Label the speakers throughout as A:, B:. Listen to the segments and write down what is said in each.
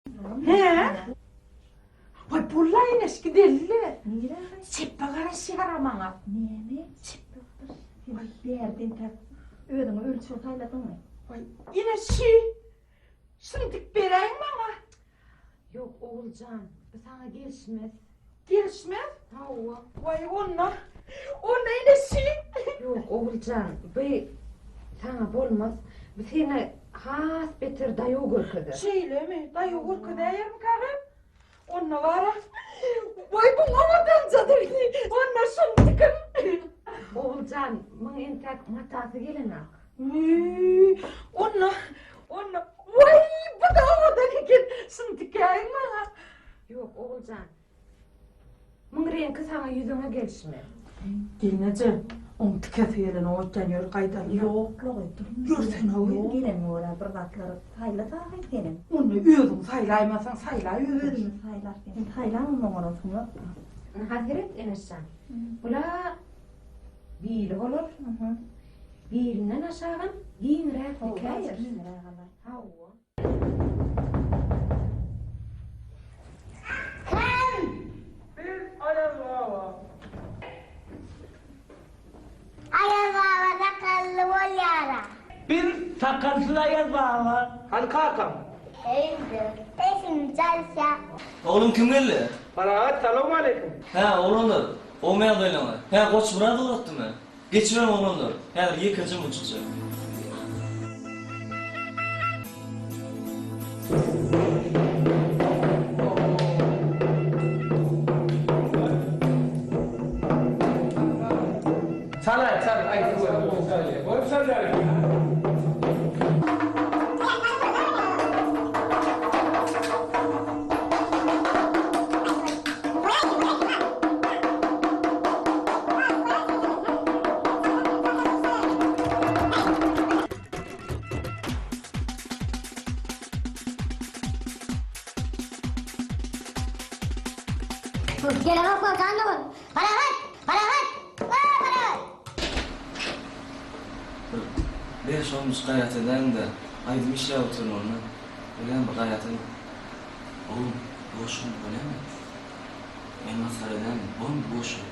A: He? Vay bulayın eski deli.
B: Nira?
A: Sepagara sigara bana.
B: Nene? Vay bir yerden tak. Ödümü ölçü otayladın mı?
A: Vay yine Sındık bereyim bana.
C: Yok Oğulcan, sana gelişmez.
A: Gelişmez.
C: Havva.
A: Vay onna yine
C: Yok Oğulcan, be sana olmaz. Bu seni has beter dayo görkedi.
A: Şeyle mi? Dayı korku değer mi karım? Onna var ha. Vay bu mamadan zadır. Onna sındıkın.
C: Oğulcan, mın entek matası gelin ak.
A: Onna. Vay bu da odan iken sındıkayım bana.
C: Yok Oğulcan, mın renki sana yüzüne gelişmez.
A: Gelmeyeceğim. On tükefeyle oğutlanıyor kaydalı.
B: Yok,
A: Yürsen abi.
B: Yok, gelin oraya bir dakika. Sayla takip gelin.
A: Onu üyüdüm saylaymasan saylayıydın.
B: Ödümü saylar gelin. Saylanın numarasını.
C: Hazret eneşen. Bula bir olur. Birinden aşağıdan din raf dikayır. Havva.
D: Ayazava sakallı bolyara.
E: Bir sakalsıza yaz var. Hadi kalkalım.
D: Evde. Eşim çalışa.
F: Oğlum kim geldi?
E: Bana selamun aleyküm.
F: He oğlumdur. Olmayan da oynama. He koç burada uğrattı mı? Geçiyorum oğlumdur. He yıkıcı mı çıkacak?
E: Salay. Ay, buyurun salay.
D: Gel bak bakalım. Parahat.
F: Beş olmuş gayet eden de. Haydi bir şey oturun onunla. Öyle mi gayet eden? Oğlum boş mu öyle mi? Elmas eden oğlum boş mu?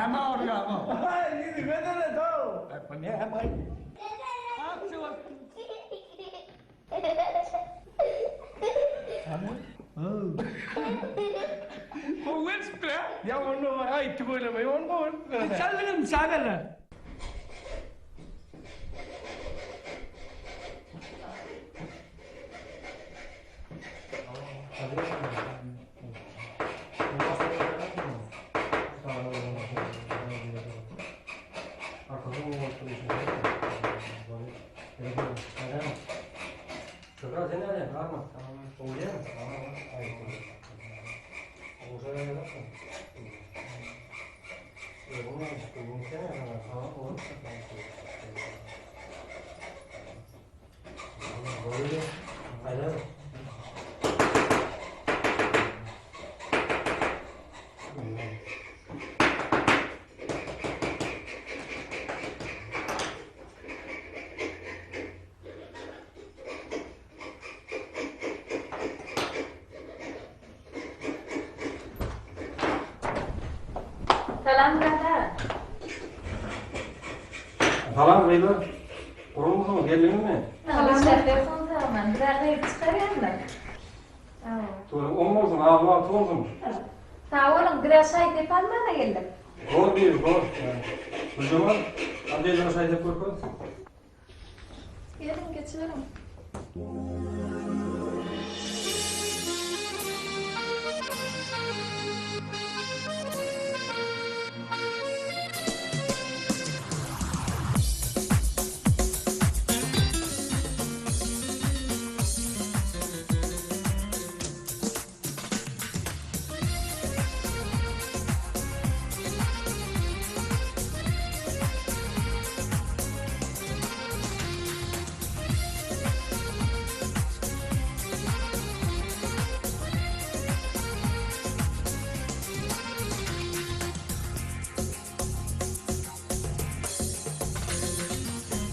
E: Ama oraya ama. Ay, gidi ben de doğru. Ay, ne yapayım? Bu whisper ya onu ay tugule me onu. Çalın sagala.
B: Salam birader.
E: Salam beyler. Olur musun? Geldin mi?
B: Salam telefon zaman. Biraz da çıkarayım.
E: Tuğrul olmasın, ağzına tuğulsun.
B: Sağ olun. Biraz çay tepalmana geldim.
E: Doğru değil, doğru. Bu zaman adayla çay tep koyalım.
B: Gelin geçiyorum.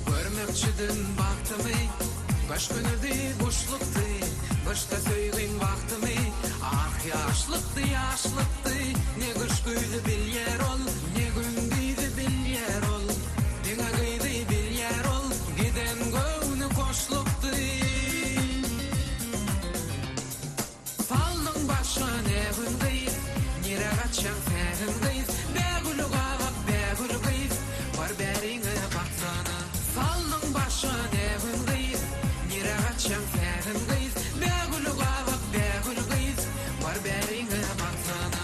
G: Görmekçidin baktımı, kaş günüdü boşluktu, kışta söyleyim vaktımı, ah yaşlıktı yaşlıktı, ne kış güydü bil yer ol, ne gün güydü bil yer ol, dine güydü bil yer ol, giden gönlü koşluktu. Faldın başa ne hındayız, nire kaçan fehindayız, begülü kavak begülü kıyız, var berine baksana. Faldın başa ne hındayız, nire kaçan fehindayız, begülü kavak begülü kıyız, var berine baksana.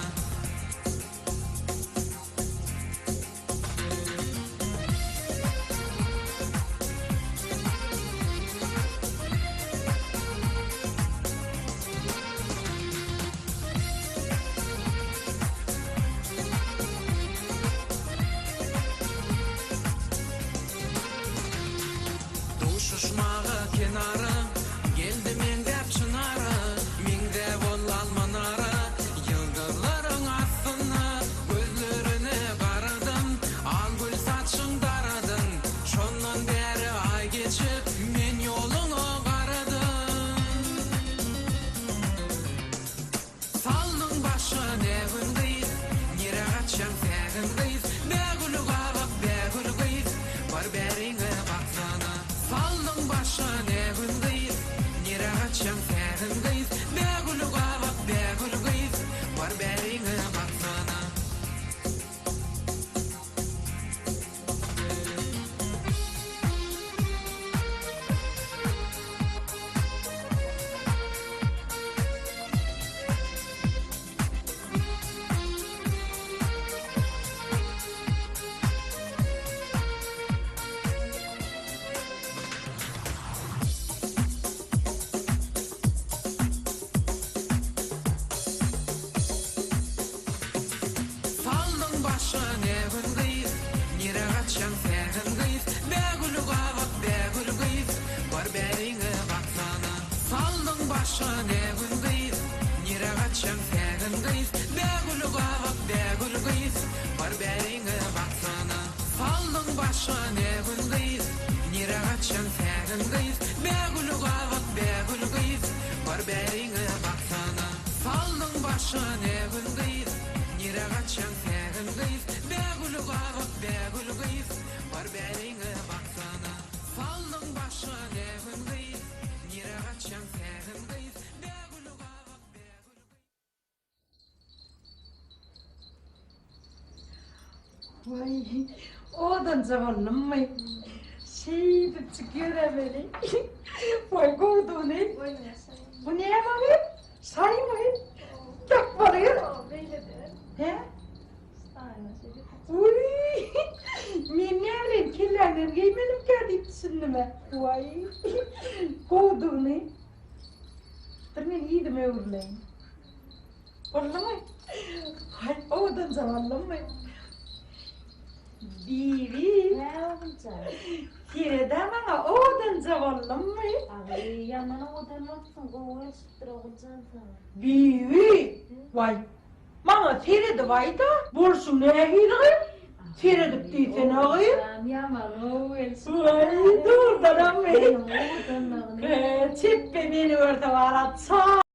G: Duşuşmağa kenara, geldi mende çınara, minde bollal manara, yıldızların aslına, gözlerine karadım, al gül saçın daradın, şondan beri ay geçip, men yolunu karadım. Saldın başa ne hındayız, nire kaçan fehindayız, begülü kavak begülü kıyız, var berine baksana. Saldın başa ne hındayız, nire kaçan fehindayız, begülü kavak begülü kıyız, var berine baksana. Faldın başa ne hındayız, nire kaçan fehindayız, begülü kavak begülü kıyız, var berine baksana. Faldın başa ne hındayız, nire kaçan fehindayız, begülü kavak begülü kıyız, var berine baksana. Faldın başa ne hındayız, nire kaçan fehindayız, begülü kavak begülü kıyız, var berine baksana. Faldın başa ne hındayız, nire kaçan fehindayız, begülü kavak begülü kıyız, var berine baksana. Faldın başa ne hındayız, nire kaçan fehindayız, begülü kavak begülü
A: Vay, odan zavallım mı? Şey de çıkıyor böyle. Vay gordu ne? Bu ne var? Say mı? Tak varıyor. He? Uy, men nereden kellerden giymenim geldi düşündüme. Vay, gordu ne? Dur men iyiydim öğürleyin. Oldu mu? Hay, odan zavallım mı? Bibi.
B: Ne olunca?
A: Tireden bana odan zavallım mı?
B: Abi yanına odanmazsın. Kovuya çıktır olacaksın sana.
A: Bibi. Vay. Bana tiredi vay da. Borsun ne gidiyor? Tiredip değilse ne oluyor?
B: Yaman o elsin.
A: Vay dur da lan beni.
B: Benim odanlarını.
A: Çippe beni orada var. Sağ